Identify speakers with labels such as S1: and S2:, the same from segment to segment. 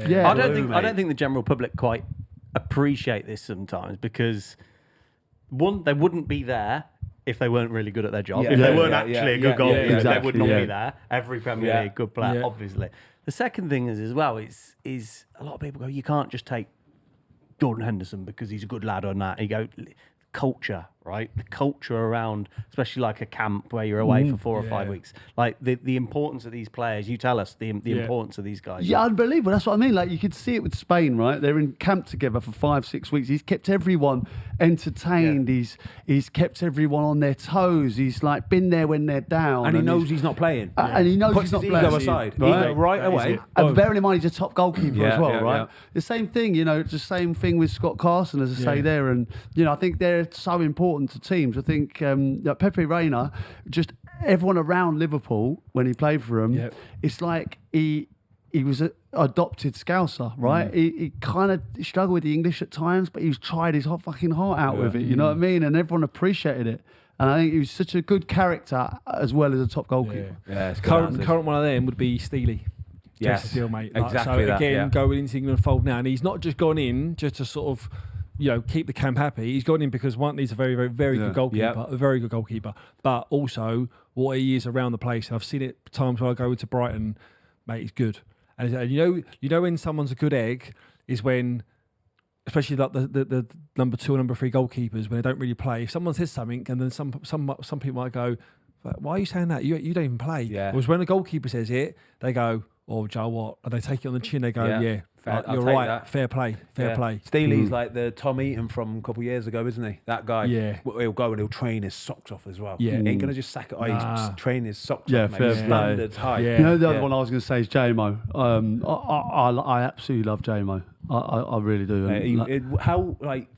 S1: Yeah.
S2: I don't think the general public quite appreciate this sometimes because one, they wouldn't be there if they weren't really good at their job. If they weren't actually a good goalkeeper, they would not be there. Every Premier League good player, obviously. The second thing is as well is a lot of people go, you can't just take Jordan Henderson because he's a good lad or that. You go, culture, right? The culture around, especially like a camp where you're away for 4 or 5 weeks. Like the importance of these players. You tell us the importance of these guys.
S1: Yeah, unbelievable. That's what I mean. Like you could see it with Spain, right? They're in camp together for 5-6 weeks. He's kept everyone entertained. He's kept everyone on their toes. He's like been there when they're down,
S3: and he knows he's not playing.
S1: And he knows he's not playing.
S3: Ego aside, right away.
S1: And bearing in mind he's a top goalkeeper as well, right? The same thing, it's the same thing with Scott Carson, as I say there. And I think they're so important to teams. I think Pepe Reina, just everyone around Liverpool when he played for them, it's like he was an adopted Scouser, right? He kind of struggled with the English at times, but he's tried his fucking heart out with it, you know what I mean? And everyone appreciated it. And I think he was such a good character as well as a top goalkeeper.
S4: Current one of them would be Steely.
S3: Yes,
S4: Steele, mate.
S3: exactly.
S4: So again, going into England fold now, and he's not just gone in just to sort of keep the camp happy. He's gone in because one, he's a very, very, very good goalkeeper, a very good goalkeeper, but also what he is around the place. I've seen it times where I go to Brighton, mate, he's good. And you know when someone's a good egg is when, especially like the number 2 or number 3 goalkeepers, when they don't really play. If someone says something and then some people might go, why are you saying that? You don't even play. Yeah. Whereas when a goalkeeper says it, they go, oh, Joe, what? And they take it on the chin. They go, you're right. That. Fair play.
S3: Steely's like the Tom Eaton from a couple of years ago, isn't he? That guy. Yeah. He'll go and he'll train his socks off as well. Yeah. He ain't going to just sack it. He's train his socks off.
S1: Fair play.
S3: Standards high.
S1: Yeah. The other one I was going to say is J-Mo. I absolutely love J-Mo. I really do.
S3: How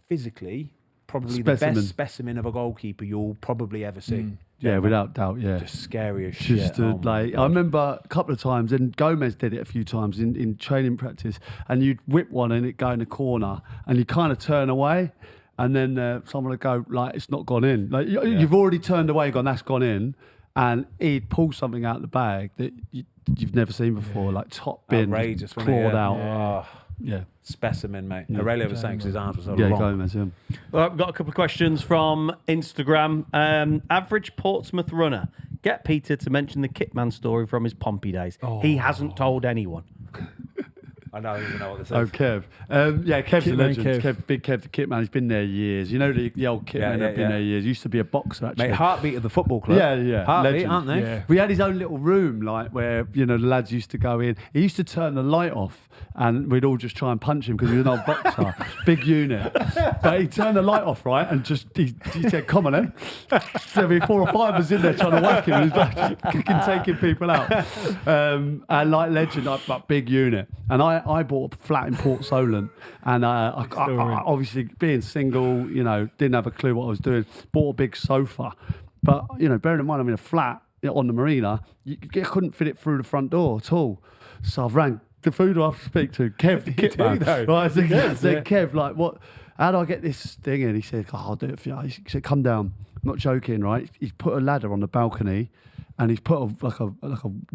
S3: physically, probably the best specimen of a goalkeeper you'll probably ever see.
S1: Yeah, without doubt, Just
S3: scary as shit.
S1: I remember a couple of times, and Gomez did it a few times in training practice, and you'd whip one and it'd go in the corner, and you kind of turn away, and then someone would go, it's not gone in. Like, you've already turned away, gone, that's gone in, and he'd pull something out of the bag that you've never seen before, like top bin,
S3: outrageous,
S1: clawed out.
S3: Specimen, mate. Aurelia was saying because his arms were so long.
S1: Gomez,
S2: Well, I've got a couple of questions from Instagram. Average Portsmouth runner. Get Peter to mention the Kitman story from his Pompey days. He hasn't told anyone.
S3: I don't even know what this is.
S1: Oh, Kev. Kev's a legend. Big Kev, the Kitman. He's been there years. You know the old Kitman have been there years. Used to be a boxer, actually.
S3: Mate, heartbeat of the football club.
S1: Yeah.
S3: Heartbeat,
S1: legend.
S3: aren't they?
S1: Yeah. We had his own little room, where, the lads used to go in. He used to turn the light off, and we'd all just try and punch him because he was an old boxer. Big unit. But he turned the light off, right? And just, he said, come on then. So 4 or 5 was in there trying to whack him. And he was like, kicking, taking people out. And legend, like big unit. And I bought a flat in Port Solent, and I obviously being single, didn't have a clue what I was doing. Bought a big sofa, but bearing in mind I'm in a flat on the marina, you couldn't fit it through the front door at all. So I've rang the food I have to speak to, Kev, the kit man. Right, I said, Kev, what? How do I get this thing in? He said, I'll do it for you. He said, come down. I'm not joking, right? He's put a ladder on the balcony. And he's put a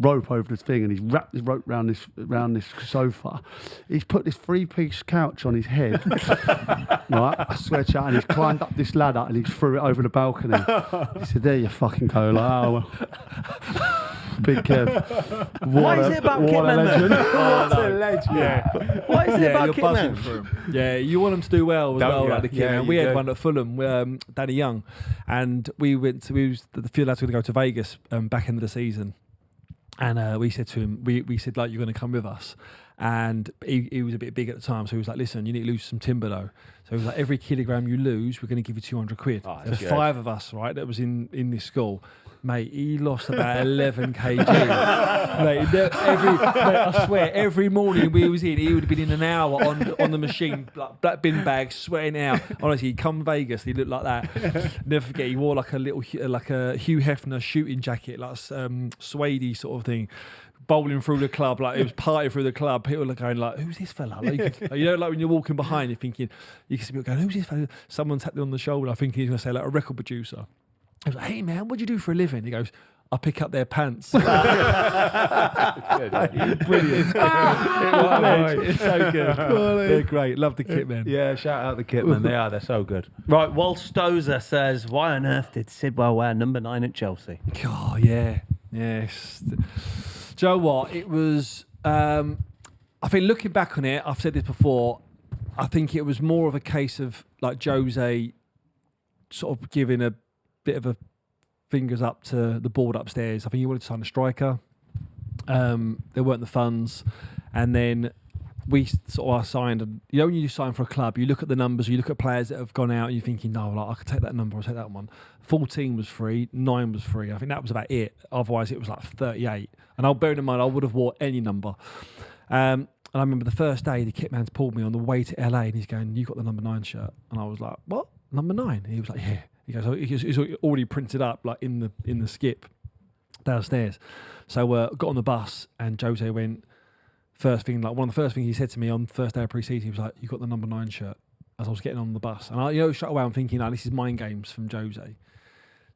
S1: rope over this thing, and he's wrapped this rope around this sofa. He's put this 3-piece couch on his head, right? I swear to you, and he's climbed up this ladder and he threw it over the balcony. He said, "There you fucking go." Like, oh, well. Big Kev.
S2: What is it about Kitman?
S1: What a legend.
S4: Yeah.
S2: What is it about Kitman?
S4: Yeah, you want them to do well as well, like the Kitman.
S3: Yeah,
S4: we had one at Fulham, Danny Young, and the few lads were going to go to Vegas back into the season, and we said to him, we said, like, you're going to come with us. And he was a bit big at the time, so he was like, listen, you need to lose some timber though. So he was like, every kilogram you lose, we're going to give you 200 quid. Oh, there's 5 of us, right, that was in this school. Mate, he lost about 11 kg. Mate, I swear, every morning we was in, he would have been in an hour on the machine, like black bin bag, sweating out. Honestly, he'd come to Vegas, he looked like that. Never forget, he wore like a Hugh Hefner shooting jacket, like suede sort of thing. Bowling through the club, like it was party through the club. People are going like, "Who's this fella?" Like, like when you're walking behind, you're thinking, you can see people going, "Who's this fella?" Someone tapped him on the shoulder. I think he's going to say like a record producer. I was like, "Hey man, what do you do for a living?" He goes, I pick up their pants.
S3: Brilliant.
S4: It's so good. They're great. Love the kit men.
S3: Yeah, shout out the kit men. They're so good.
S2: Right, Walstoza says, why on earth did Sidwell wear number 9 at Chelsea?
S4: Oh, yeah. Yes. Do you know what? It was, I think looking back on it, I've said this before, I think it was more of a case of like Jose sort of giving a bit of a fingers up to the board upstairs. I think he wanted to sign a striker. There weren't the funds. And then we sort of signed, and you know, when you sign for a club, you look at the numbers, you look at players that have gone out, and you're thinking, no, like, I could take that number, I'll take that one. 14 was free, 9 was free. I think that was about it. Otherwise, it was like 38. And I'll bear in mind, I would have wore any number. And I remember the first day, the kit man's pulled me on the way to LA, and he's going, you got the number 9 shirt? And I was like, what? Number 9? And he was like, yeah. He goes, it's already printed up like in the skip downstairs. So got on the bus, and Jose went, first thing, like one of the first things he said to me on the first day of pre-season, he was like, you got the number 9 shirt, as I was getting on the bus. And I, straight away I'm thinking, this is mind games from Jose.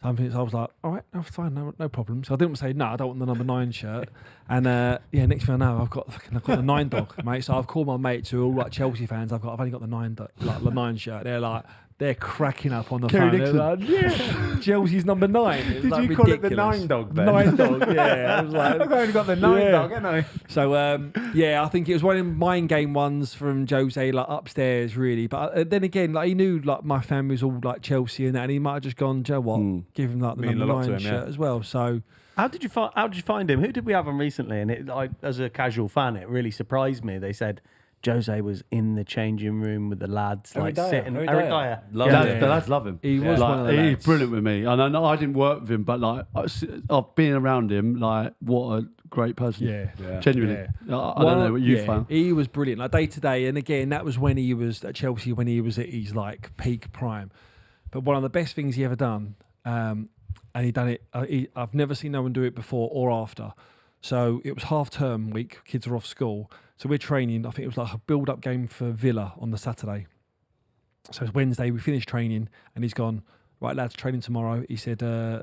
S4: So I was like, all right, no, fine, no problem. So I didn't say, no, I don't want the number 9 shirt. And next thing I know, I've got the 9 dog, mate. So I've called my mates who are all like Chelsea fans. I've only got the 9 shirt. They're cracking up on the phone. They're like, yeah, Chelsea's number 9.
S3: Did
S4: like
S3: you
S4: ridiculous.
S3: call it the 9 dog then?
S4: 9 dog, yeah. I was like,
S3: I've only got the 9 dog, haven't I?
S4: So, I think it was one of the mind game ones from Jose, like upstairs, really. But then again, like he knew like my family was all like Chelsea and that, and he might have just gone, Joe, what? Give him like the number 9 shirt as well. So,
S2: how did you find him? Who did we have him recently? And as a casual fan, it really surprised me. They said Jose was in the changing room with the lads, sitting. Eric Dyer.
S1: The lads love him.
S4: He was one of the lads.
S1: He's brilliant with me. And I know I didn't work with him, but like I've been around him. Like, what a great person.
S4: Yeah.
S1: Genuinely. Yeah. I don't know what you found.
S4: He was brilliant, like day to day. And again, that was when he was at Chelsea, when he was at his like peak prime. But one of the best things he ever done, and he done it. I've never seen no one do it before or after. So it was half-term week, kids are off school. So we're training, I think it was like a build-up game for Villa on the Saturday. So it's Wednesday, we finished training, and he's gone, right, lads, training tomorrow. He said, I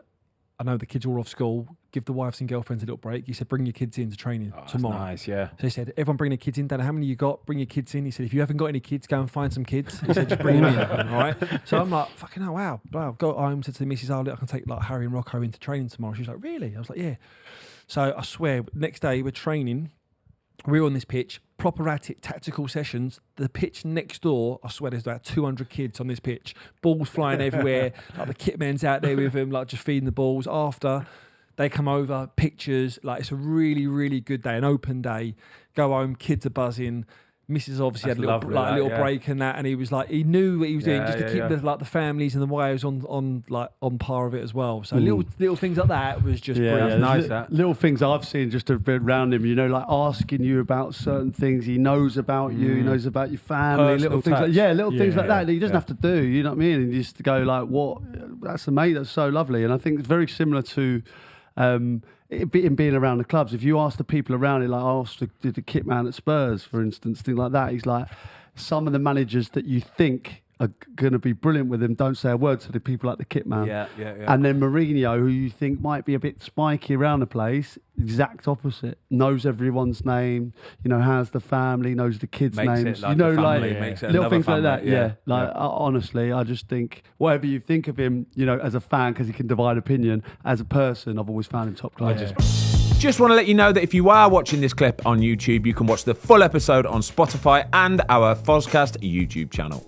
S4: know the kids are all off school, give the wives and girlfriends a little break. He said, bring your kids in to training tomorrow.
S3: That's nice, yeah.
S4: So he said, everyone bring their kids in. Don't know how many you got, bring your kids in. He said, if you haven't got any kids, go and find some kids. He said, just bring them in, all right? So I'm like, fucking hell, wow. Go home, said to the missus, I can take like Harry and Rocco into training tomorrow. She was like, really? I was like, yeah. So I swear, next day we're training. We're on this pitch, proper tactical sessions. The pitch next door, I swear there's about 200 kids on this pitch. Balls flying everywhere. Like the kit men's out there with them, like just feeding the balls. After, they come over, pictures. Like it's a really, really good day, an open day. Go home, kids are buzzing. Mrs. obviously had a little break and that, and he was like, he knew what he was doing just to keep the families and the wives on par of it as well. So little things like that was just brilliant.
S3: Nice. That
S1: little things I've seen just a bit around him, like asking you about certain things. He knows about you, he knows about your family,
S3: Personal
S1: little things
S3: touch.
S1: things like that he doesn't have to do. You know what I mean? And just to go like, what? That's amazing. That's so lovely. And I think it's very similar to. Being around the clubs, if you ask the people around it, like I asked the kit man at Spurs, for instance, things like that, he's like, some of the managers that you think are going to be brilliant with him don't say a word to the people like the kit man.
S3: Yeah.
S1: And then Mourinho, who you think might be a bit spiky around the place, exact opposite. Knows everyone's name, has the family, knows the kids' names.
S3: It like makes it
S1: little things
S3: family.
S1: like that. Honestly, I just think whatever you think of him, as a fan, because he can divide opinion. As a person, I've always found him top class.
S5: Just want to let you know that if you are watching this clip on YouTube, you can watch the full episode on Spotify and our Fozcast YouTube channel.